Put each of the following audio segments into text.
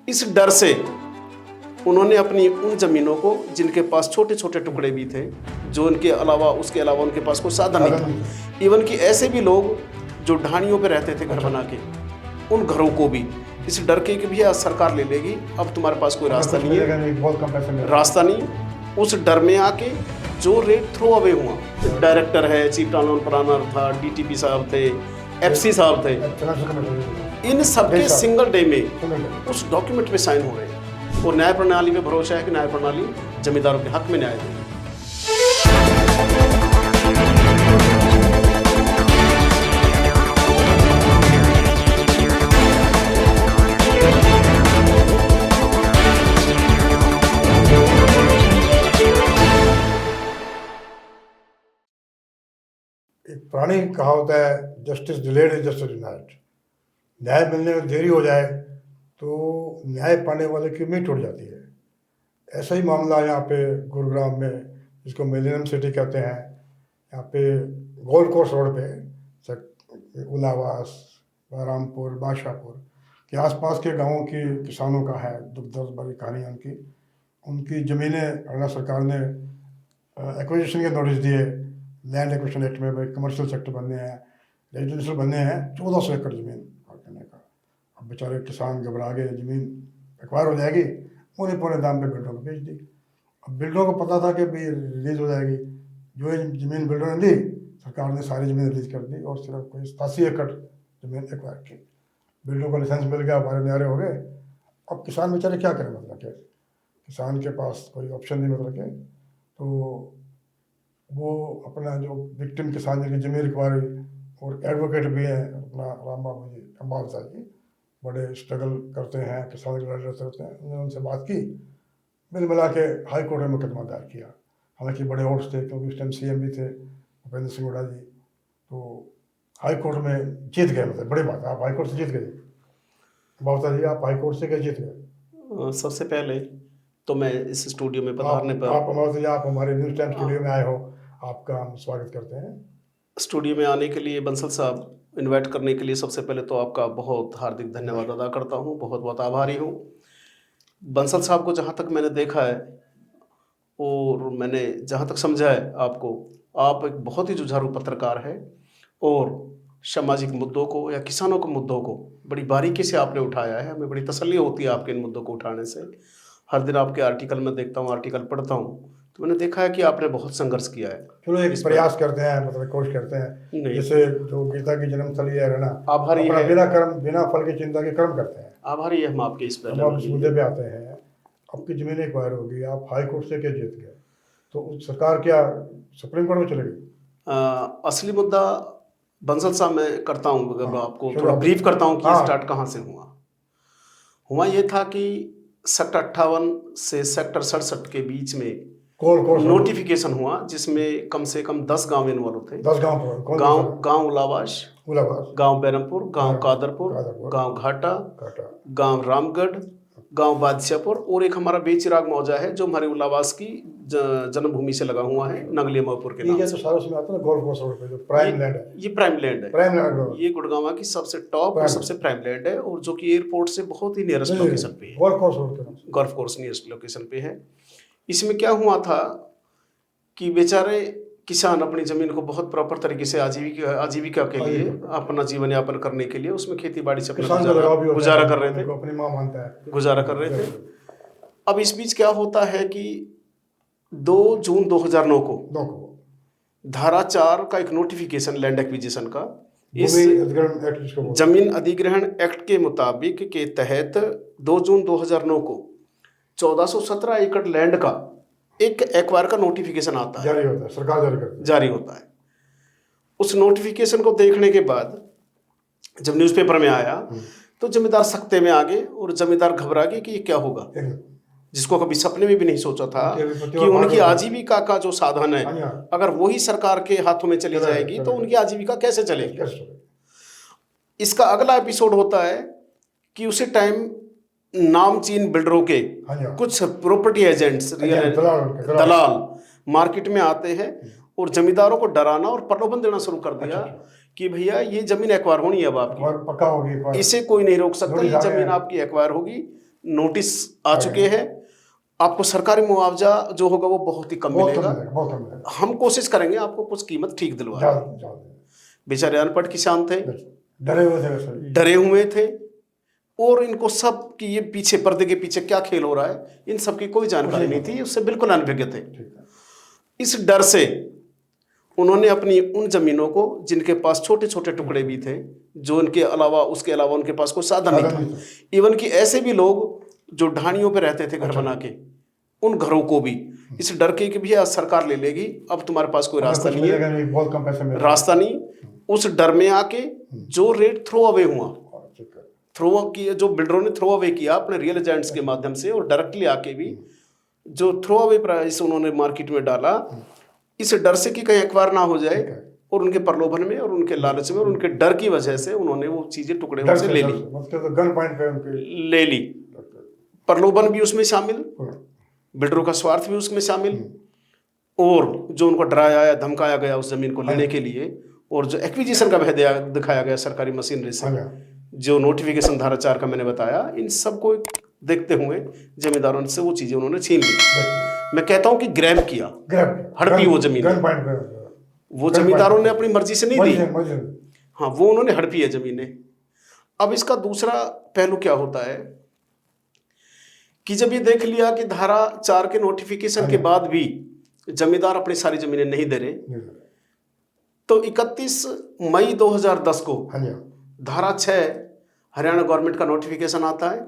इस डर से उन्होंने अपनी उन जमीनों को, जिनके पास छोटे छोटे टुकड़े भी थे, जो उनके अलावा उसके अलावा उनके पास कोई साधन नहीं था, इवन कि ऐसे भी लोग जो ढाणियों पे रहते थे घर बना के, उन घरों को भी इस डर के कि भैया सरकार ले लेगी, अब तुम्हारे पास कोई रास्ता नहीं है, रास्ता नहीं, उस डर में आके जो रेट थ्रो अवे हुआ, डायरेक्टर है, चीफ टाउन प्लानर था, डीटीपी साहब थे, एफसी साहब थे, इन सबके सिंगल डे में उस डॉक्यूमेंट पे साइन हो गए। और न्याय प्रणाली पे भरोसा है कि न्याय प्रणाली जमींदारों के हक में न्याय देगी। एक पुरानी कहावत है, justice delayed is justice denied. न्याय मिलने में देरी हो जाए तो न्याय पाने वाले की उम्मीद टूट जाती है। ऐसा ही मामला यहाँ पे गुरुग्राम में, जिसको मिलेनियम सिटी कहते हैं, यहाँ पे गोल्ड कोर्स रोड पे उलावास, बहरामपुर, बादशाहपुर के आसपास के गांवों की किसानों का है दुख दर्द भरी कहानी है उनकी ज़मीनें हरियाणा सरकार ने एक्विजिशन के नोटिस दिए। लैंड एक्विजिशन एक्ट में कमर्शियल सेक्टर बनने हैं, रेजिडेंशियल बनने हैं, 1400 एकड़ ज़मीन करने का। अब बेचारे किसान घबरा गए, ज़मीन एक्वायर हो जाएगी, उन्हें पौने दाम पे बिल्डरों को बेच दी। अब बिल्डरों को पता था कि भाई रिलीज हो जाएगी, जो ज़मीन बिल्डरों ने दी, सरकार ने सारी ज़मीन रिलीज कर दी और सिर्फ कोई 87 एकड़ ज़मीन एक्वायर की। बिल्डरों को लाइसेंस मिल गया, हमारे न्यारे हो गए। अब किसान बेचारे क्या करें, मतलब कि किसान के पास कोई ऑप्शन नहीं, मतलब के तो वो अपना जो विक्टिम किसान जिनकी ज़मीन रिक्वायरी, और एडवोकेट भी हैं अपना राम बाबू जी, अम्बाल साहब जी, बड़े स्ट्रगल करते हैं, किसान के लड़ते रहते हैं। उन्होंने उनसे बात की, मिल मिला के हाई कोर्ट में मुकदमा दायर किया। हालांकि बड़े ओट्स थे, क्योंकि उस टाइम सीएम भी थे भूपेंद्र सिंह हुड्डा जी, तो हाई कोर्ट में जीत गए। मतलब बड़ी बात है, आप हाई कोर्ट से जीत गए। बाबू जी, आप हाई कोर्ट से क्या जीत गए? सबसे पहले तो मैं इस स्टूडियो में पधारने पर आप हमारे न्यूज़ टाइम स्टूडियो में आए हो, आपका हम स्वागत करते हैं। स्टूडियो में आने के लिए, बंसल साहब इनवाइट करने के लिए सबसे पहले तो आपका बहुत हार्दिक धन्यवाद अदा करता हूँ, बहुत बहुत आभारी हूँ। बंसल साहब को जहाँ तक मैंने देखा है और मैंने जहाँ तक समझा है आपको, आप एक बहुत ही जुझारू पत्रकार है और सामाजिक मुद्दों को या किसानों के मुद्दों को बड़ी बारीकी से आपने उठाया है। हमें बड़ी तसल्ली होती है आपके इन मुद्दों को उठाने से। हर दिन आपके आर्टिकल में देखता हूँ, आर्टिकल पढ़ता हूँ, तो मैंने देखा है कि आपने बहुत संघर्ष किया है। चलो एक प्रयास करते हैं, मतलब कोशिश करते हैं, जैसे जो गीता की जन्मस्थली है ना, आभारी है, बिना फल की चिंता के कर्म करते हैं। आभारी है हम आपके इस मुद्दे पे आते हैं। आपकी जमीन एक्वायर होगी, आप हाई कोर्ट से क्या जीत गए, तो सरकार क्या सुप्रीम कोर्ट में चले गई? असली मुद्दा बंसल साहब मैं करता हूँ, अगर आपको थोड़ा ब्रीफ करता हूँ कि स्टार्ट कहाँ से हुआ ये था कि सेक्टर 58 से सेक्टर 67 के बीच में नोटिफिकेशन हुआ, जिसमें कम से कम 10 गांव इन्वॉल्व थे। 10 गांव उलावास, गांव बैरमपुर, गांव कादरपुर, गांव घाटा, गांव रामगढ़, गांव बादशाहपुर, और एक हमारा बेचिराग मौजा है जो हमारे उलावास की जन्मभूमि से लगा हुआ है, नंगलिया मऊपुर के नाम से। गोल्फ कोर्स रोड पे जो प्राइम लैंड है, ये प्राइम लैंड है, ये गुड़गांव की सबसे टॉप और सबसे प्राइम लैंड है, और जो कि एयरपोर्ट से बहुत ही नियरेस्ट लोकेशन पे है, गोल्फ कोर्स नियरेस्ट लोकेशन पे है। इसमें क्या हुआ था कि बेचारे किसान अपनी जमीन को बहुत प्रॉपर तरीके से आजीविका के लिए, अपना जीवन यापन करने के लिए उसमें खेती बाड़ी से अपना गुजारा कर रहे थे, अपनी मां मानता है, गुजारा कर रहे थे। अब इस बीच क्या होता है कि 2 जून 2009 को धारा 4 का एक नोटिफिकेशन लैंड एक्विजिशन का, इस जमीन अधिग्रहण एक्ट के मुताबिक के तहत 2 जून 2009 को 1417 एकड़ लैंड का एक एक्वायर का नोटिफिकेशन आता है, जारी होता है, सरकार जारी होता है। उस नोटिफिकेशन को देखने के बाद जब न्यूज़पेपर में आया तो जमींदार सख्ते में आ गए और जमींदार घबरा गए कि ये क्या होगा, जिसको कभी सपने में भी नहीं सोचा था कि उनकी आजीविका का जो साधन है अगर वही सरकार के हाथों में चली जाएगी तो उनकी आजीविका कैसे चलेगी। इसका अगला एपिसोड होता है कि उसी टाइम नामचीन बिल्डरों के कुछ प्रॉपर्टी एजेंट्स, दलाल मार्केट में आते हैं और जमींदारों को डराना और प्रलोभन देना शुरू कर दिया कि भैया ये जमीन एक्वायर होनी है, अब आपकी पक्का होगी, इसे कोई नहीं रोक सकता, ये जमीन आपकी एक्वायर होगी, नोटिस आ चुके हैं। आपको सरकारी मुआवजा जो होगा वो बहुत ही कम बहुत कम मिलेगा। मिलेगा, बहुत कम मिलेगा। हम कोशिश करेंगे आपको कुछ कीमत ठीक दिलवाएं। बेचारे अनपढ़ किसान थे, डरे हुए थे वैसे। डरे हुए थे, और इनको सब कि ये पीछे पर्दे के पीछे क्या खेल हो रहा है, इन सब की कोई जानकारी नहीं थी, उससे बिल्कुल अनभिज्ञ थे। इस डर से उन्होंने अपनी उन जमीनों को, जिनके पास छोटे छोटे टुकड़े भी थे, जो उनके अलावा उसके अलावा उनके पास कोई साधन नहीं था, इवन कि ऐसे भी लोग जो ढाणियों पे रहते थे घर बना के, उन घरों को भी इस डर के कि भैया सरकार ले लेगी, अब तुम्हारे पास कोई रास्ता नहीं है, बहुत कम पैसे में रास्ता नहीं, उस डर में आके जो रेट थ्रो अवे हुआ, थ्रो किया, जो बिल्डरों ने थ्रो अवे किया अपने रियल एजेंट्स के माध्यम से, और डायरेक्टली आके भी जो थ्रो अवे प्राइस उन्होंने मार्केट में डाला, इस डर से कि कहीं अखबार ना हो जाए, और उनके प्रलोभन में और उनके लालच में और उनके डर की वजह से उन्होंने वो चीजें टुकड़े उनसे ले ली, गन पॉइंट पे ले ली। प्रलोभन भी उसमें शामिल, बिल्डरों का स्वार्थ भी उसमें शामिल, और जो उनको डराया धमकाया गया उस जमीन को लेने के लिए, और जो एक्विजिशन का भय दिखाया गया सरकारी मशीनरी से, जो नोटिफिकेशन धारा 4 का मैंने बताया, इन सबको देखते हुए जमींदारों से वो चीजें उन्होंने छीन ली। मैं कहता हूं कि ग्रैब किया, हड़पी वो जमीन, वो जमींदारों ने अपनी मर्जी से नहीं दी, हाँ वो उन्होंने हड़पी है जमीनें। अब इसका दूसरा पहलू क्या होता है कि जब ये देख लिया कि धारा 4 के नोटिफिकेशन के बाद भी जमींदार अपनी सारी जमीनें नहीं दे रहे, तो 31 मई 2010 को धारा 6 हरियाणा गवर्नमेंट का नोटिफिकेशन आता है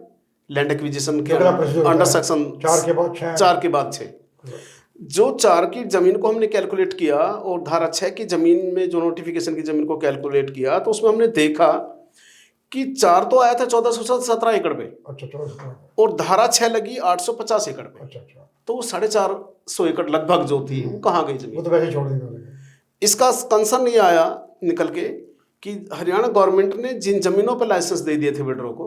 लैंड एक्विजिशन के अंडर सेक्शन 4 के बाद 6। जो 4 की जमीन को हमने कैलकुलेट किया और धारा 6 की जमीन में जो नोटिफिकेशन की जमीन को कैलकुलेट किया, तो उसमें हमने देखा कि 4 तो आया था 1417 एकड़ पे, और धारा 6 लगी 850 एकड़ पे, तो वो 450 एकड़ लगभग जो थी वो कहाँ गई जमीन, वो तो वैसे छोड़ दी। इसका कंसर्न ये आया निकल के कि हरियाणा गवर्नमेंट ने जिन जमीनों पर लाइसेंस दे दिए थे बिल्डरों को,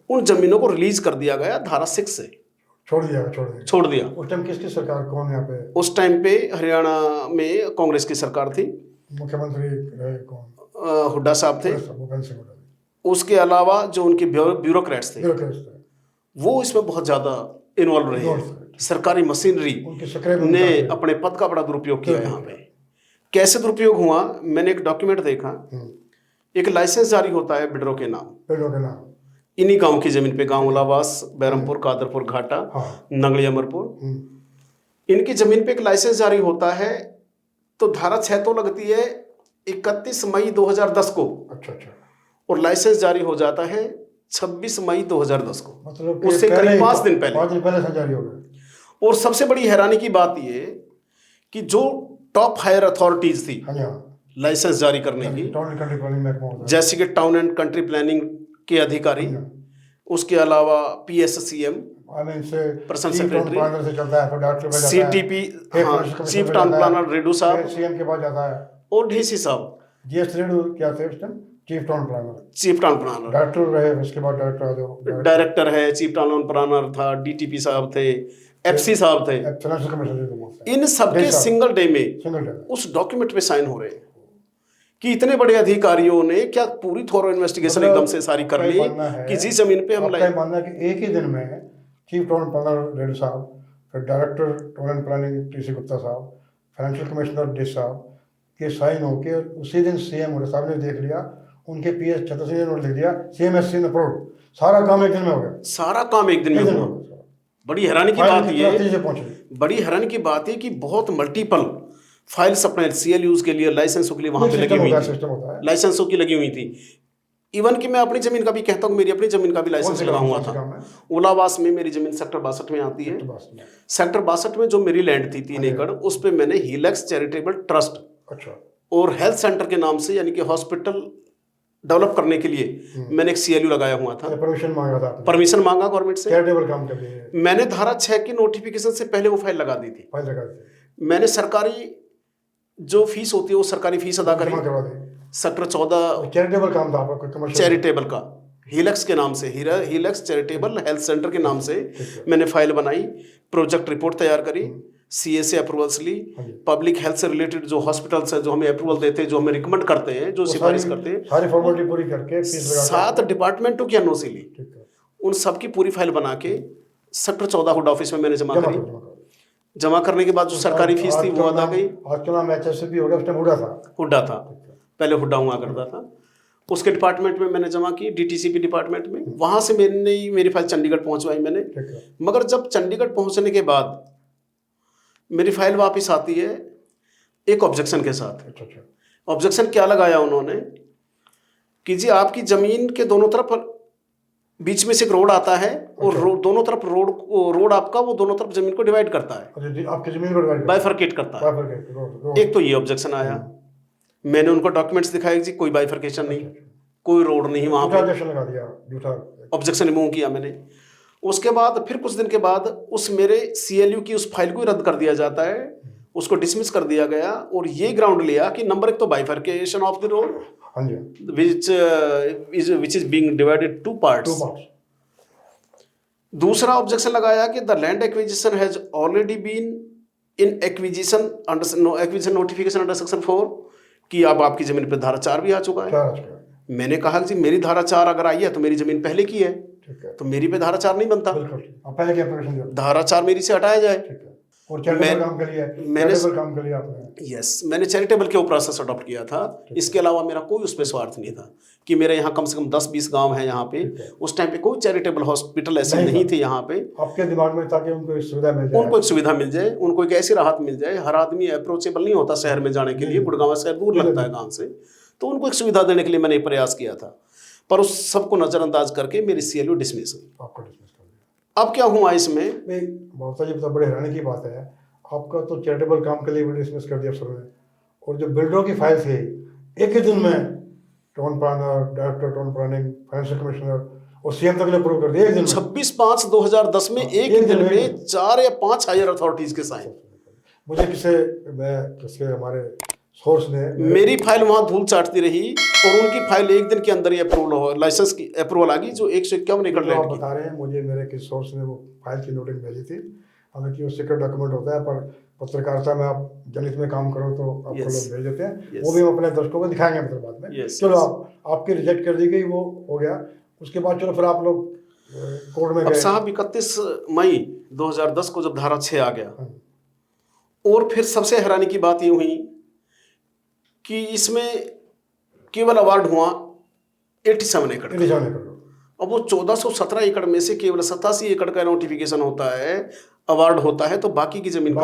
उन जमीनों को रिलीज कर दिया गया धारा 6 से, छोड़ दिया। उस टाइम किसकी सरकार, कौन यहाँ पे? उस टाइम पे हरियाणा में कांग्रेस की सरकार थी, मुख्यमंत्री रहे कौन? हुड्डा साहब थे। उसके अलावा जो उनके ब्यूरोक्रेट्स थे वो इसमें बहुत ज्यादा इन्वॉल्व रहे। सरकारी मशीनरी ने अपने पद का बड़ा दुरुपयोग किया। यहाँ पे कैसे दुरुपयोग हुआ, मैंने एक डॉक्यूमेंट देखा, एक लाइसेंस जारी होता है बिल्डरों के नाम, इन्हीं गांव की जमीन पे, गांव उलावास, बैरमपुर, कादरपुर, घाटा, नंगली, अमरपुर, इनकी जमीन पे एक लाइसेंस जारी होता है। तो धारा 6 तो लगती है 31 मई 2010 को, और लाइसेंस जारी हो जाता है 26 मई 2010 को, मतलब उससे करीब 5 दिन पहले जारी हो गया। और सबसे बड़ी हैरानी की बात ये कि जो टॉप हायर अथॉरिटीज थी लाइसेंस जारी करने की, जैसे कि टाउन एंड कंट्री प्लानिंग के अधिकारी, उसके अलावा PSCM, personal secretary, CTP, chief town planner रेडू साहब, CM के बाद जाता है, और DC साहब, GS रेडू क्या थे उस time? Chief town planner, director रहे, उसके बाद डायरेक्टर है, चीफ टाउन प्लानर था, DTP साहब थे, FC साहब थे। इन सबके सिंगल डे में उस डॉक्यूमेंट पे साइन हो रहे हैं कि इतने बड़े अधिकारियों ने क्या पूरी थोरो इन्वेस्टिगेशन एकदम से सारी कर ली कि जिस जमीन पे हम मानना है कि एक ही दिन में चीफ टाउन प्लानर रेड्डी साहब, फिर director town and planning TC Gupta साहब, फाइनेंशियल कमिश्नर डिस साहब के साइन होके उसी दिन CM साहब ने देख लिया, उनके PS छत्रसिंह ने नोट लिख दिया, CMSC ने अप्रूव, सारा काम एक दिन में हो गया। सारा काम एक दिन में हुआ। बड़ी हैरानी की बात ये, बड़ी हैरानी की बात है कि बहुत मल्टीपल फाइल्स अपने CLUs के लिए, लाइसेंसों के लिए वहां पे लगी हुई थी, लाइसेंसों की लगी हुई थी। इवन कि मैं अपनी जमीन का भी कहता हूँ, मेरी अपनी जमीन का भी लाइसेंस लगा हुआ था। उलावास में मेरी जमीन सेक्टर 62 में आती है। सेक्टर 62 में जो मेरी लैंड थी 3 एकड़, उस पर मैंने हीलेक्स चैरिटेबल ट्रस्ट और हेल्थ सेंटर के नाम से, यानी कि हॉस्पिटल डेवलप करने के लिए मैंने एक CLU लगाया हुआ था। परमिशन मांगा गवर्नमेंट से। काम कर लिए। मैंने धारा 6 की नोटिफिकेशन से पहले वो फाइल लगा दी थी। मैंने सरकारी जो फीस होती है वो सरकारी फीस अदा करी। सेक्टर 14 चैरिटेबल काम था आपका, चैरिटेबल का, हीलेक्स के नाम से, हीलेक्स चैरिटेबल हेल्थ सेंटर के नाम से मैंने फाइल बनाई, प्रोजेक्ट रिपोर्ट तैयार करी, CA से अप्रूवल्स ली, पब्लिक हेल्थ से रिलेटेड जो हॉस्पिटल्स हैं जो हमें अप्रूवल देते हैं, जो हमें रिकमेंड करते हैं, जो सिफारिश करते हैं, सारी फॉर्मेलिटी पूरी करके 7 डिपार्टमेंटों की NOC ली, उन सब की पूरी फाइल बना के सेक्टर 14 हुड ऑफिस में मैंने जमा जमा करी। करो, जमा करो। जमा करने के बाद जो सरकारी फीस थी वो अदा गई। आज का नाम HSCP हो गया, उस टाइम हुडा था। हुड्डा था, पहले हुड्डा हुआ करता था। उसके डिपार्टमेंट में मैंने जमा की, DTCP डिपार्टमेंट में। वहाँ से मेरी फाइल चंडीगढ़ पहुँचवाई मैंने। ठीक है। मगर जब चंडीगढ़ पहुँचने के बाद मेरी फाइल वापस आती है एक ऑब्जेक्शन के साथ। अच्छा अच्छा। ऑब्जेक्शन क्या लगाया उन्होंने कि जी आपकी ज़मीन के दोनों तरफ बीच में से एक रोड आता है और दोनों तरफ रोड आपका वो दोनों तरफ जमीन को डिवाइड करता है, अच्छा जी, आपकी जमीन को डिवाइड बाइफरकेट करता है। रोड। एक तो ये ऑब्जेक्शन आया। मैंने उनको डॉक्यूमेंट्स दिखाए जी कोई बाइफरकेशन नहीं, कोई रोड नहीं वहाँ पे। ऑब्जेक्शन लगा दिया, झूठा ऑब्जेक्शन रिमूव किया मैंने। उसके बाद फिर कुछ दिन के बाद उस मेरे CLU की उस फाइल को ही रद्द कर दिया जाता है, उसको डिसमिस कर दिया गया। और ये ग्राउंड लिया कि नंबर एक तो बाइफरकेशन ऑफ द रोड हाँ जी, which is being divided two parts. दूसरा ऑब्जेक्शन लगाया कि the land acquisition has already been in acquisition notification under section 4 कि अब आपकी जमीन पर धारा 4 भी आ चुका है। मैंने कहा कि जी मेरी धारा 4 अगर आई है तो मेरी जमीन पहले की है, तो मेरी पे धारा 4 नहीं बनता, पहले की एप्लीकेशन दिया, धारा 4 मेरी से हटाया जाए। और चैरिटेबल काम के लिए आपने। यस, मैंने चैरिटेबल के ऊपर प्रोसेस अडॉप्ट किया था। इसके अलावा मेरा कोई उस पर स्वार्थ नहीं था कि मेरे यहाँ कम से कम 10-20 गांव हैं यहाँ पे। उस टाइम पे कोई चैरिटेबल हॉस्पिटल ऐसे नहीं थे यहाँ पे। आपके दिमाग में था कि उनको एक सुविधा मिल जाए, उनको एक सुविधा मिल जाए, उनको एक ऐसी राहत मिल जाए। हर आदमी अप्रोचेबल नहीं होता शहर में जाने के लिए, गुड़गांव शहर दूर लगता है गाँव से, तो उनको एक सुविधा देने के लिए मैंने प्रयास किया था। पर उस सबको नज़रअंदाज करके मेरी CLU डिसमिस हुई। आपको डिसमिस कर दिया। अब क्या हुआ इसमें, बाबा जी, बड़े हैरानी की बात है, आपका तो चैरिटेबल काम के लिए भी डिसमिस कर दिया अफसरों ने, और जो बिल्डरों की फाइल थी एक ही दिन में town planner, director town planning, financial commissioner और CM तक ने अप्रूव कर दिया एक दिन में। 26/5/2010 में एक ही दिन में 4 या 5 हायर अथॉरिटीज के साइन। मुझे किसके हमारे सोर्स ने मेरी फाइल वहां धूल चाटती रही और उनकी फाइल एक दिन के अंदर ही अप्रूवल हो, लाइसेंस की अप्रूवल आ गई जो 151 एकड़ लैंड की। बता रहे हैं मुझे, मेरे किस सोर्स ने वो फाइल की नोटिस भेजी थी। हालांकि वो सीक्रेट डॉक्यूमेंट होता है, पर पत्रकारिता में आप जनहित में काम करो तो आपको लोग भेज देते हैं। वो भी हम अपने दर्शकों को दिखाएंगे मतलब बाद में। चलो आपकी रिजेक्ट कर दी गई, वो हो गया। उसके बाद चलो फिर आप लोग कोर्ट में गए। अब साहब 31 मई 2010 को जब धारा 6 आ गया, और फिर सबसे हैरानी की बात ये हुई कि इसमें केवल अवार्ड हुआ 87 एकड़। अब वो 1417 एकड़ में से केवल 87 एकड़ का नोटिफिकेशन होता है, अवार्ड होता है, तो बाकी की जमीन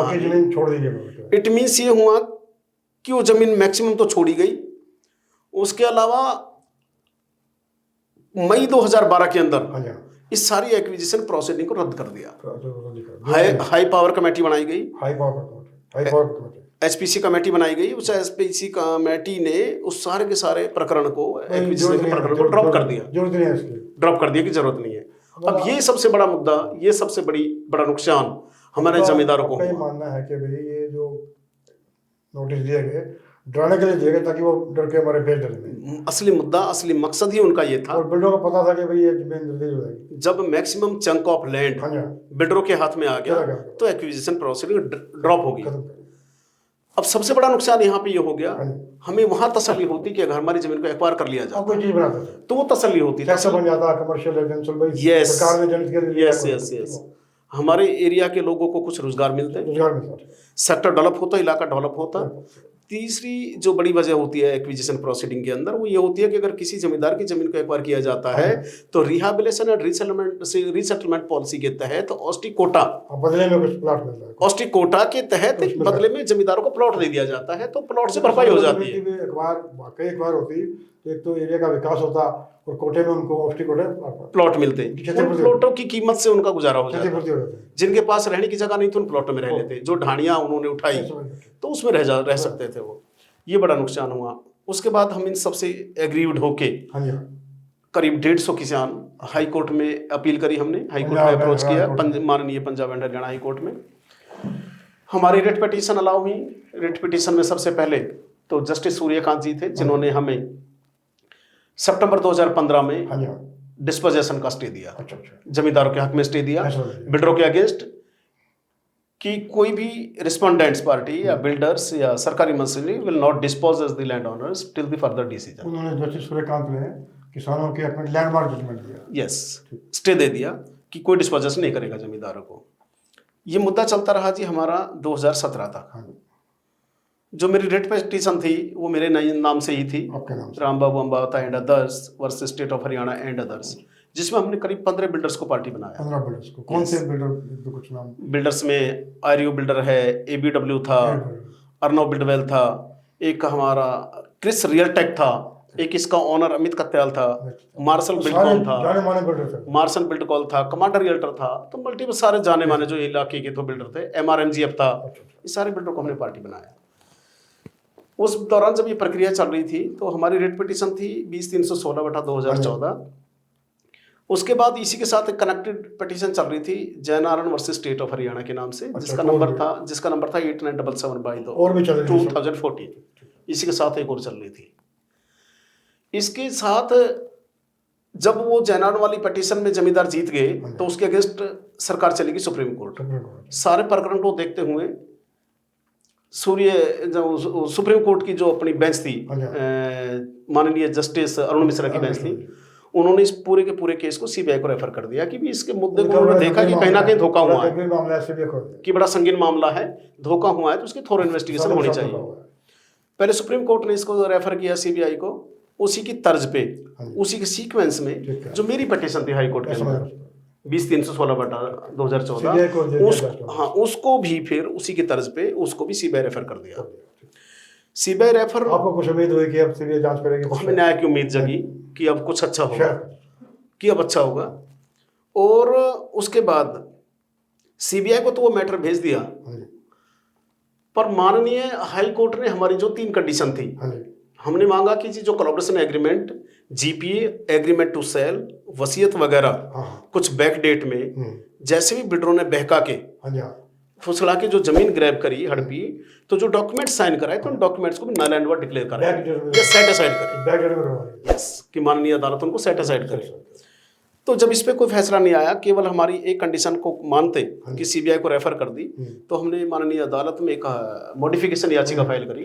छोड़ दीजिए। इट मीन्स ये हुआ कि वो जमीन मैक्सिमम तो छोड़ी गई। उसके अलावा मई 2012 के अंदर इस सारी एक्विजिशन प्रोसीडिंग को रद्द कर दिया। हाई पावर कमेटी बनाई गई, HPC कमेटी बनाई गई। उस HPC कमेटी ने उस सारे के सारे प्रकरण को, एक्विजिशन के प्रकरण को ड्रॉप कर दिया, कि जरूरत नहीं है। अब ये सबसे बड़ा मुद्दा, ये सबसे बड़ा नुकसान हमारे जमींदारों को। मानना है कि भाई ये जो नोटिस दिए गए डराने के लिए दिए गए ताकि वो डर के हमारे बेच डरे। असली मुद्दा, असली मकसद ही उनका ये था। और बिल्डरों को पता था कि भाई ये जमीन जल्दी हो जाएगी। जब मैक्सिमम चंक ऑफ लैंड बिल्डरों के हाथ में आ गया तो एक्विजिशन प्रोसीडिंग ड्रॉप हो गई। अब सबसे बड़ा नुकसान यहाँ पे ये हो गया, हमें वहां तसल्ली होती कि अगर हमारी जमीन को एक्वायर कर लिया जाता कोई चीज बनाते थे तो वो तसल्ली होती, बन जाता कमर्शियल रेजिडेंशियल भाई। सरकार ने जनहित के लिए यस हमारे एरिया के लोगों को कुछ रोजगार मिलते, सेक्टर डेवलप होता, इलाका डेवलप होता। तीसरी जो बड़ी वजह होती है एक्विजिशन प्रोसीडिंग के अंदर, वो ये होती है कि अगर किसी जमींदार की जमीन को एक्वायर किया जाता है तो रिहेबिलिटेशन एंड रीसेटलमेंट पॉलिसी के तहत ऑस्टिक कोटा, बदले में कुछ प्लॉट मिलता है, ऑस्टिक कोटा के तहत बदले में जमींदारों को प्लॉट दे दिया जाता है, तो प्लॉट से भरपाई हो जाती है। एक बार होती तो एक तो एरिया का विकास होता और कोटे में उनको ऑस्टिक कोटे प्लॉट मिलते, उन प्लॉटों की कीमत से उनका गुजारा हो जाता। जिनके पास रहने की जगह नहीं थी उन प्लॉटों में रह लेते, जो ढाणियां उन्होंने उठाई तो उसमें रह सकते थे वो। ये बड़ा नुकसान हुआ। उसके बाद हम इन सबसे एग्रीव्ड होके करीब 150 किसान हाई कोर्ट में अपील करी। हमने हाई कोर्ट में अप्रोच किया, माननीय Punjab and Haryana high court में। हमारी रिट पिटीशन अलाउ हुई। रिट पिटीशन में सबसे पहले तो जस्टिस सूर्यकांत जी थे, जिन्होंने हमें सितंबर 2015 में डिस्पोजेशन का स्टे दिया, जमींदारों के हक में स्टे दिया बिल्डरों के अगेंस्ट, कि कोई भी रिस्पोंडेंट्स पार्टी या बिल्डर्स या सरकारी machinery will not dispose the land owners till the further decision. उन्होंने जस्टिस सूर्यकांत ने किसानों के अपने लैंडमार्क जजमेंट दिया। यस, स्टे दे दिया कि कोई डिस्पोजेस नहीं करेगा जमींदारों को। ये मुद्दा चलता रहा जी हमारा 2017 तक। हाँ, जो मेरी रेट पिटीशन थी वो मेरे नाम से ही थी, आपके नाम से। Ram Babu Ambawata and others versus state of Haryana and others, जिसमें हमने करीब 15 बिल्डर्स को पार्टी बनाया। 15 बिल्डर्स को, कौन से बिल्डर, कुछ नाम? बिल्डर्स में आर्यू बिल्डर है, ABW था, अर्नव बिल्डवेल था, एक हमारा क्रिस रियल टेक था, एक इसका ओनर अमित कत्याल था, मार्शल बिल्डकॉन था, जाने माने बिल्डर थे। मार्शल बिल्डकॉन था, कमांडर रियल्टर था, तो मल्टीपल सारे जाने माने जो इलाके के तो बिल्डर थे, MRMGF था, ये सारे बिल्डर को हमने पार्टी बनाया। उस दौरान जब ये प्रक्रिया चल रही थी तो हमारी रेट पिटीशन थी 20,316/2014। उसके बाद इसी के साथ एक कनेक्टेड पिटीशन चल रही थी Jainarayan versus state of Haryana के नाम से, जिसका नंबर था 8977/2 और भी चल रही थी 2014। इसी के साथ एक और चल रही थी। इसके साथ जब वो जयनारायण वाली पिटीशन में जमींदार जीत गए तो उसके अगेंस्ट सरकार चलेगी सुप्रीम कोर्ट। सारे प्रकरण को देखते हुए सुप्रीम कोर्ट की जो अपनी बेंच थी, माननीय जस्टिस अरुण मिश्रा की बेंच थी, उन्होंने इस पूरे के पूरे केस को CBI को रेफर कर दिया कि भी इसके मुद्दे को उन्होंने देखा कि कहीं ना कहीं धोखा हुआ है, कि बड़ा संगीन मामला है, धोखा हुआ है, तो उसकी थोड़ा इन्वेस्टिगेशन होनी चाहिए। पहले सुप्रीम कोर्ट ने इसको रेफर किया CBI को, उसी की तर्ज पे, उसी के सीक्वेंस में जो मेरी पिटीशन थी हाई कोर्ट के अंदर 20,316/2014, हाँ, उसको भी फिर उसी की तर्ज पे उसको भी CBI रेफर कर दिया। CBI रेफर, आपको कुछ उम्मीद हुई कि अब CBI जांच करेगी? हमें न्याय की उम्मीद जगी कि अब कुछ अच्छा होगा, कि अब अच्छा होगा। और उसके बाद CBI को तो वो मैटर भेज दिया, पर माननीय हाई कोर्ट ने हमारी जो 3 कंडीशन थी, हमने मांगा कि जी जो collaboration agreement, GPA, agreement to sell, वसीयत वगैरह, कुछ बैक डेट में जैसे भी बिल्डरों ने बहका के फुसला के जो जमीन ग्रैब करी, हड़पी, तो जो डॉक्यूमेंट साइन कराए तो उन डॉक्यूमेंट्स को भी नल एंड वॉइड डिक्लेयर कराए, या सेट असाइड करे, यस, कि माननीय अदालत उनको सेट असाइड करे। तो जब इस पे कोई फैसला नहीं आया, केवल हमारी एक कंडीशन को मानते कि CBI को रेफर कर दी, तो हमने माननीय अदालत में एक मॉडिफिकेशन याचिका फाइल करी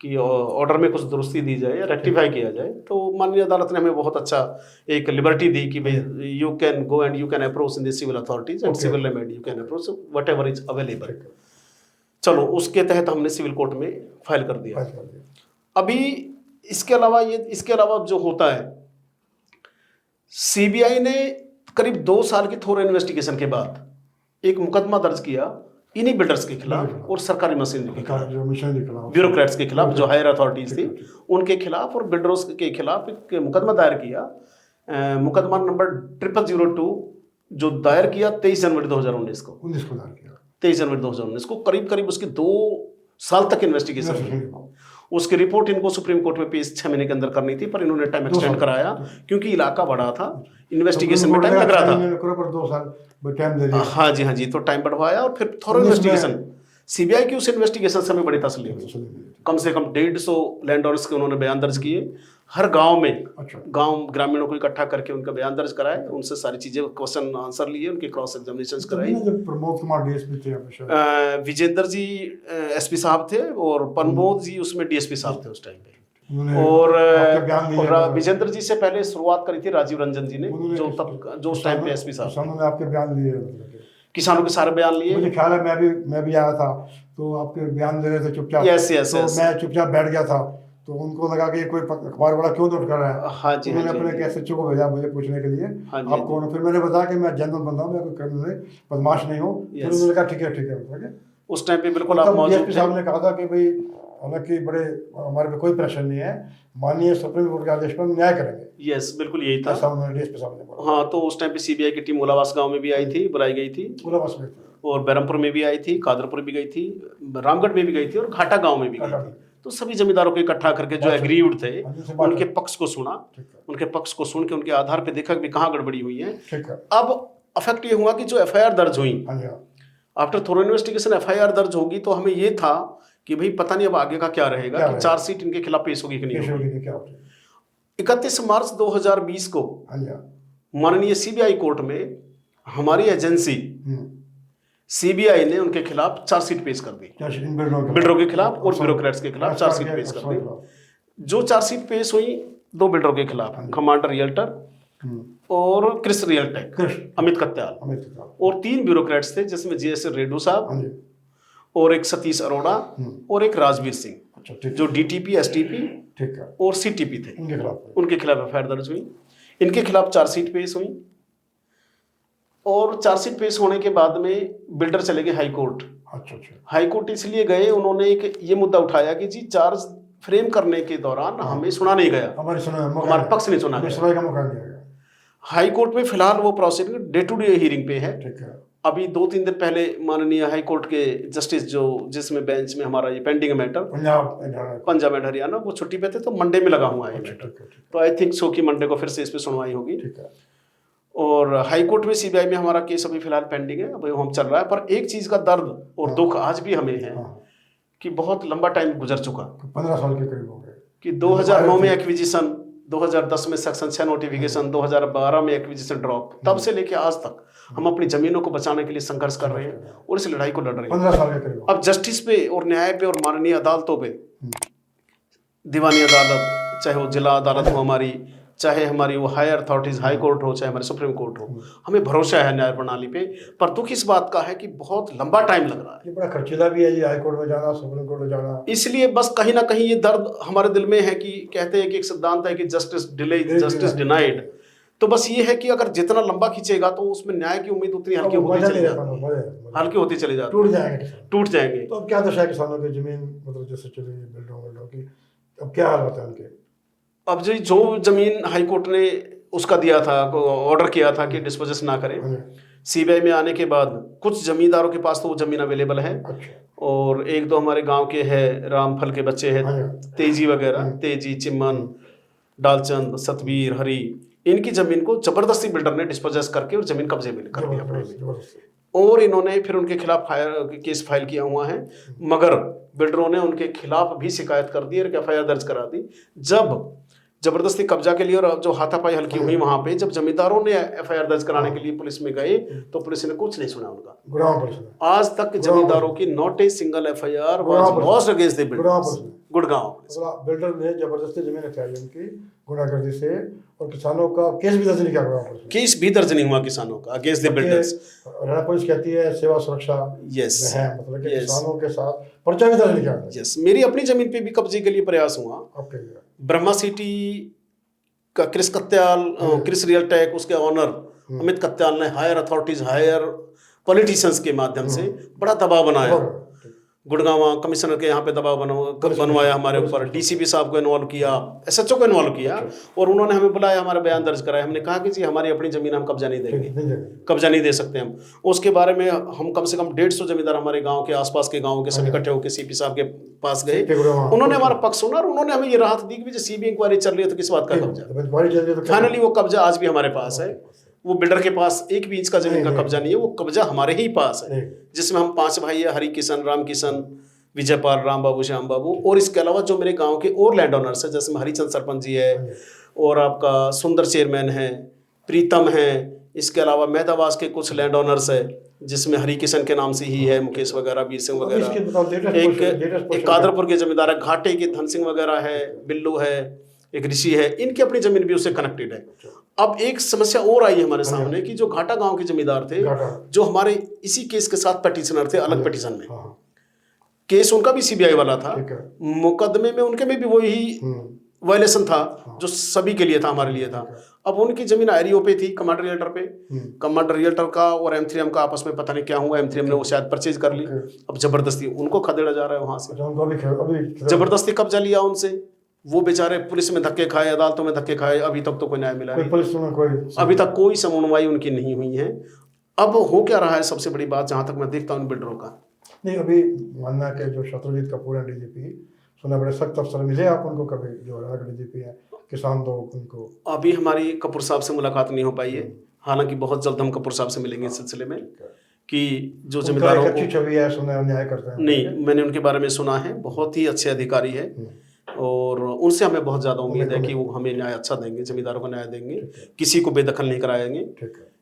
कि ऑर्डर में कुछ दुरुस्ती दी जाए या रेक्टिफाई किया जाए। तो माननीय अदालत ने हमें बहुत अच्छा एक लिबर्टी दी कि भाई you can go and you can approach in the civil authorities and civil remedy you can approach whatever is available. चलो, उसके तहत हमने सिविल कोर्ट में फाइल कर दिया। अभी इसके अलावा जो होता है, CBI ने करीब 2 साल की थोड़ा इन्वेस्टिगेशन के बाद एक मुकदमा दर्ज किया इन्हीं बिल्डर्स के खिलाफ और सरकारी मशीनरी के खिलाफ, ब्यूरोक्रेट्स के खिलाफ, जो हायर अथॉरिटीज थी उनके खिलाफ और बिल्डर्स के खिलाफ एक मुकदमा दायर किया। मुकदमा नंबर 0002 जो दायर किया 23 जनवरी 2019 को, 23 जनवरी 2019 को। करीब उसकी 2 साल तक इन्वेस्टिगेशन हुई। उसकी रिपोर्ट इनको सुप्रीम कोर्ट में पेश 6 महीने के अंदर करनी थी, पर इन्होंने टाइम एक्सटेंड कराया क्योंकि इलाका बड़ा था, इन्वेस्टिगेशन में टाइम लग रहा था। 2 साल टाइम दे दिया। हाँ जी, तो टाइम बढ़वाया और फिर थोड़ा इन्वेस्टिगेशन। CBI की उस इन्वेस्टिगेशन से हमें बड़ी तसल्ली हुई। कम से कम 150 लैंड ओनर्स के उन्होंने बयान दर्ज किए, हर गांव में गांव ग्रामीणों को इकट्ठा करके उनका बयान दर्ज कराए, उनसे सारी चीजें क्वेश्चन आंसर लिए, उनकी क्रॉस एग्जामिनेशंस कराई। प्रमोद कुमार DSP थे, विजेंद्र जी SP साहब थे और प्रमोद जी उसमें DSP साहब थे उस टाइम पे। और विजेंद्र जी से पहले शुरुआत करी थी राजीव रंजन जी ने, जो उस टाइम पे SP साहब। आपके बयान लिए, किसानों के सारे बयान लिए। मुझे ख्याल है मैं भी आया था, तो आपके बयान दे रहे थे चुपचाप। यस, मैं चुपचाप बैठ गया था, तो उनको लगा कि कोई अखबार वाला क्यों नोट कर रहा है। हाँ जी, उन्होंने अपने कैसे SHO को भेजा मुझे पूछने के लिए, आप कौन हो। फिर मैंने बताया कि मैं जनरल बंदा हूँ, मैं कोई क्रिमिनल बदमाश नहीं हूँ। फिर उन्होंने कहा ठीक है। उस टाइम पे बिल्कुल आप मौजूद थे। साहब ने कहा था कि भाई हालांकि बड़े हमारे पे कोई प्रेशर नहीं है, माननीय सुप्रीम कोर्ट के आदेश पर न्याय करेंगे। यस, बिल्कुल यही था। DSP साहब ने बोला। हाँ, तो उस टाइम पे CBI की टीम ओलावास गांव में भी आई थी, बुलाई गई थी, ओलावास में और बैरमपुर में भी आई थी, कादरपुर भी गई थी, रामगढ़ में भी गई थी और घाटा गांव में भी गई थी। तो सभी जमींदारों को इकट्ठा करके जो एग्रीव्ड थे उनके पक्ष को सुना, उनके पक्ष को सुन के उनके आधार पे देखा कि कहाँ गड़बड़ी हुई है। अब अफेक्ट ये हुआ कि जो FIR दर्ज हुई, आफ्टर थोरो इन्वेस्टिगेशन FIR दर्ज होगी, तो हमें ये था कि भाई पता नहीं अब आगे का क्या रहेगा, कि चार्जशीट इनके खिलाफ पेश होगी कि नहीं होगी। 31 मार्च 2020 को माननीय CBI कोर्ट में हमारी एजेंसी CBI ने उनके खिलाफ चार्जशीट पेश कर दी, बिल्डरों के खिलाफ और ब्यूरोक्रेट्स के खिलाफ चार्जशीट पेश कर दी। जो चार्जशीट पेश हुई 2 बिल्डरों के खिलाफ, कमांडर रियल्टर और क्रिस रियल्टेक, अमित कत्याल, और 3 ब्यूरोक्रेट्स थे जिसमें जीएस रेड्डू साहब और एक सतीश अरोड़ा और एक राजवीर सिंह, जो डीटीपी, एसटीपी और सीटीपी थे। उनके खिलाफ एफआईआर दर्ज हुई। इनके खिलाफ चार्जशीट पेश हुई और चार्जशीट पेश होने के बाद में बिल्डर चले गए हाई कोर्ट। हाई कोर्ट इसलिए गए, उन्होंने एक ये मुद्दा उठाया कि जी चार्ज फ्रेम करने के दौरान हमें सुना नहीं गया, हमारा पक्ष नहीं सुना गया। हाई कोर्ट में फिलहाल वो proceeding day to day hearing पे है। अभी 2-3 दिन पहले माननीय हाई कोर्ट के जस्टिस जो जिसमें बेंच में हमारा ये pending matter Punjab and Haryana, वो छुट्टी पे थे, तो मंडे में लगा हुआ है मैटर। तो आई थिंक सो कि मंडे को फिर से इस पे सुनवाई होगी। और हाई कोर्ट में सीबीआई में हमारा केस अभी फिलहाल पेंडिंग है, अभी हम चल रहा है। पर एक चीज का दर्द और दुख आज भी हमें है कि बहुत लंबा टाइम गुजर चुका, 15 साल के करीब हो गए, कि 2009 में एक्विजिशन, 2010 में सेक्शन 6 नोटिफिकेशन, 2012 में एक्विजिशन ड्रॉप, तब से लेके आज तक हम अपनी जमीनों को बचाने के लिए संघर्ष कर रहे हैं और इस लड़ाई को लड़ रहे हैं 15 साल के करीब। अब जस्टिस पे और न्याय पे और माननीय अदालतों पे, दीवानी अदालत, चाहे वो जिला अदालत हो हमारी, चाहे हमारी वो हायर अथॉरिटीज हाई कोर्ट हो, चाहे हमारे सुप्रीम कोर्ट हो, हमें भरोसा है न्याय प्रणाली पे। पर दुख इस बात का है कि बहुत लंबा टाइम लग रहा है। ये बड़ा खर्चीला भी है ये हाई कोर्ट में जाना, सुप्रीम कोर्ट में जाना। इसलिए बस कहीं ना कहीं ये दर्द हमारे दिल में है कि कहते हैं कि एक सिद्धांत है कि जस्टिस डिले जस्टिस डिनाइड। तो बस ये है कि अगर जितना लंबा खींचेगा तो उसमें न्याय की उम्मीद उतनी हल्की होती चली जाती, टूट जाएंगे। तो अब क्या दशा है किसानों की जमीन, मतलब जैसे चली बिल्डरों की, अब क्या हाल होता है उनके? अब जो जमीन हाई कोर्ट ने उसका दिया था, ऑर्डर किया था कि डिस्पोजेस ना करें, सीबीआई में आने के बाद कुछ जमींदारों के पास तो वो जमीन अवेलेबल है। और एक दो हमारे गांव के है, रामफल के बच्चे हैं, तेजी वगैरह, तेजी, चिमन, डालचंद, सतवीर, हरी, इनकी जमीन को जबरदस्ती बिल्डर ने डिस्पोजेस करके और जमीन कब्जे में कर दिया। और इन्होंने फिर उनके खिलाफ केस फाइल किया हुआ है, मगर बिल्डरों ने उनके खिलाफ भी शिकायत कर दी और एफआईआर दर्ज करा दी। जब जबरदस्ती कब्जा के लिए और जो हाथापाई हल्की हुई वहां पे, जब जमींदारों ने एफआईआर दर्ज कराने के लिए पुलिस में गए तो पुलिस ने कुछ नहीं सुना उनका। आज तक जमींदारों की not a single FIR was lost against the builders. Gurgaon builder ने जबरदस्ती जमीन हथियाई उनकी गुंडागर्दी से, और किसानों का केस भी दर्ज नहीं किया गया, केस भी दर्ज नहीं हुआ किसानों का against the builders. Haryana police कहती है सेवा सुरक्षा है, मतलब कि किसानों के साथ पर्चा भी दर्ज नहीं किया। यस, मेरी अपनी जमीन पे भी कब्जे के लिए प्रयास हुआ। ब्रह्मा सिटी का क्रिस कत्याल, क्रिस रियल्टेक, उसके ऑनर अमित कत्याल ने हायर अथॉरिटीज, हायर पॉलिटिशियंस के माध्यम से बड़ा दबाव बनाया। गुड़गांव कमिश्नर के यहाँ पे दबाव बनवाया हमारे ऊपर, डीसीपी साहब को इन्वॉल्व किया, एसएचओ को इन्वॉल्व किया, और उन्होंने हमें बुलाया, हमारा बयान दर्ज कराया। हमने कहा कि जी हमारी अपनी जमीन हम कब्जा नहीं देंगे, कब्जा नहीं दे सकते हम। उसके बारे में हम कम से कम 150 जमींदार हमारे गाँव के, आसपास के गाँव के सब इकट्ठे होकर सीपी साहब के पास गए। उन्होंने हमारा पक्ष सुना और उन्होंने हमें ये राहत दी कि सीबीआई इंक्वायरी चल रही है तो किस बात का कब्जा। फाइनली वो कब्जा आज भी हमारे पास है। वो बिल्डर के पास एक भी इंच का जमीन का कब्जा नहीं है, वो कब्जा हमारे ही पास है, जिसमें हम 5 भाई है, हरि किशन, राम किशन, विजयपाल, राम बाबू, श्याम बाबू, और इसके अलावा जो मेरे गांव के और लैंड ओनर्स है, जैसे हरिचंद सरपंच जी है, और आपका सुंदर चेयरमैन है, प्रीतम है, इसके अलावा मैदावास के कुछ लैंड ओनर्स है जिसमें हरि किशन के नाम से ही है, मुकेश वगैरह, वीर सिंह वगैरह, एक कादरपुर के जमींदार है, घाटे के धन सिंह वगैरह है, बिल्लू है, एक ऋषि है, इनकी अपनी जमीन भी उससे कनेक्टेड है। अब एक समस्या और आई हमारे सामने कि जो घाटा गांव के जमींदार थे, जो हमारे इसी केस के साथ पेटिशनर थे, अलग पेटिशन में, केस उनका भी सीबीआई वाला था, मुकदमे में उनके में भी वही वायलेशन था जो सभी के लिए था, हमारे लिए था। अब उनकी जमीन आईरियो पे थी, कमांडर रियल्टर पे, कमांडर रियल्टर का और M3M का आपस में पता नहीं क्या हुआ, M3M ने वो शायद परचेज कर ली। अब जबरदस्ती उनको खदेड़ा जा रहा है वहां से, जबरदस्ती कब्जा लिया उनसे। वो बेचारे पुलिस में धक्के खाए, अदालतों में धक्के खाए, अभी तक तो कोई न्याय मिला नहीं, अभी तक कोई समन्वय उनकी नहीं हुई है। अब हो क्या रहा है, सबसे बड़ी बात जहां तक मैं देखता हूँ बिल्डरों का, नहीं अभी मानना के जो शत्रुजीत कपूर है डीजीपी, सुना बड़े सख्त अफसर मिले आप उनको कभी, जो हरियाणा के डीजीपी है, किसान लोग उनको? अभी हमारी कपूर साहब से मुलाकात नहीं हो पाई है, हालांकि बहुत जल्द हम कपूर साहब से मिलेंगे इस सिलसिले में कि जो जिम्मेदारों को अच्छी छवि है, सुना न्याय करते हैं। नहीं, मैंने उनके बारे में सुना है, बहुत ही अच्छे अधिकारी है और उनसे हमें बहुत ज्यादा उम्मीद है कि वो हमें न्याय अच्छा देंगे, जमींदारों को न्याय देंगे, किसी को बेदखल नहीं कराएंगे।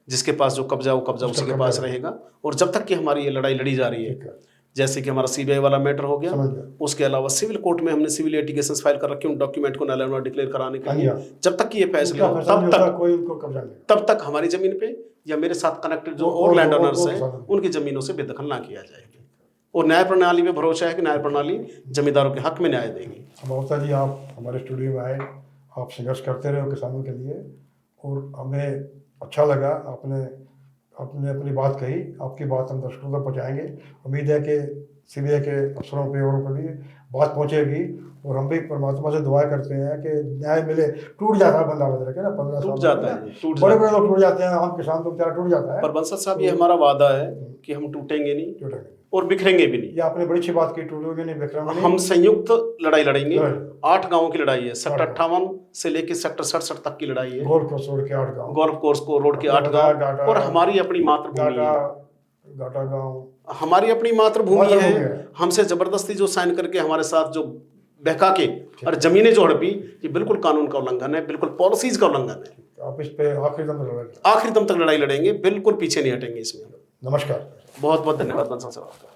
जिसके पास जो कब्जा वो कब्जा उसी के पास रहेगा। और जब तक कि हमारी ये लड़ाई लड़ी जा रही है जैसे कि हमारा सीबीआई वाला मैटर हो गया, समझ गया। उसके अलावा सिविल कोर्ट में हमने सिविल लिटिगेशंस फाइल कर रखे उन डॉक्यूमेंट को नल एंड वॉइड डिक्लेयर कराने के हाँ लिए। जी। जब तक कि ये फैसले उनका हो फैसला नहीं तब होता, तक कोई उनको कब्जा नहीं। तब तक हमारी जमीन पे या मेरे साथ कनेक्टेड जो और लैंड ओनर्स हैं उनकी जमीनों से बेदखल ना किया जाएगी। और न्याय प्रणाली में भरोसा है कि न्याय प्रणाली जमींदारों के हक में न्याय देगी। ममता जी, आप हमारे स्टूडियो में आए, आप संघर्ष करते रहे हो किसानों के लिए, और हमें अच्छा लगा आपने अपनी बात कही। आपकी बात हम दर्शकों तक पहुँचाएंगे। उम्मीद है कि सीबीआई के अफसरों पे और भी बात पहुँचेगी, और हम भी परमात्मा से दुआ करते हैं कि न्याय मिले। टूट जाता है बंदा बदल के ना, 15 साल टूट जाता है, टूट बड़े जाता बड़े लोग टूट जाते हैं, हम किसान तो बेचारा टूट जाता है। पर बंसल साहब, ये हमारा वादा है कि हम टूटेंगे नहीं टूटेंगे और बिखरेंगे भी नहीं। ये आपने बड़ी अच्छी बात की, टूटेंगे नहीं, बिखरेंगे नहीं। हम संयुक्त लड़ाई लड़ेंगे। लड़ाई। 8 गांवों की लड़ाई है, सेक्टर 58 से लेकर सेक्टर 67 तक की लड़ाई है। गोल्फ कोर्स रोड के 8 गाँव, गोल्फ कोर्स को रोड के 8 गांव, गाटा- और हमारी अपनी मातृभूमि है। घाटा गाँव, हमारी अपनी मातृभूमि मातृभूमि है। है। हमसे जबरदस्ती जो साइन करके हमारे साथ जो बहका के और जमीनें जो हड़पी, ये बिल्कुल कानून का उल्लंघन है, बिल्कुल पॉलिसीज का उल्लंघन है। आप इस पे आखिरी दम तक लड़ेंगे। आखिरी दम तक लड़ाई लड़ेंगे, बिल्कुल पीछे नहीं हटेंगे इसमें। नमस्कार। बहुत बहुत धन्यवाद बंसल साहब आपका।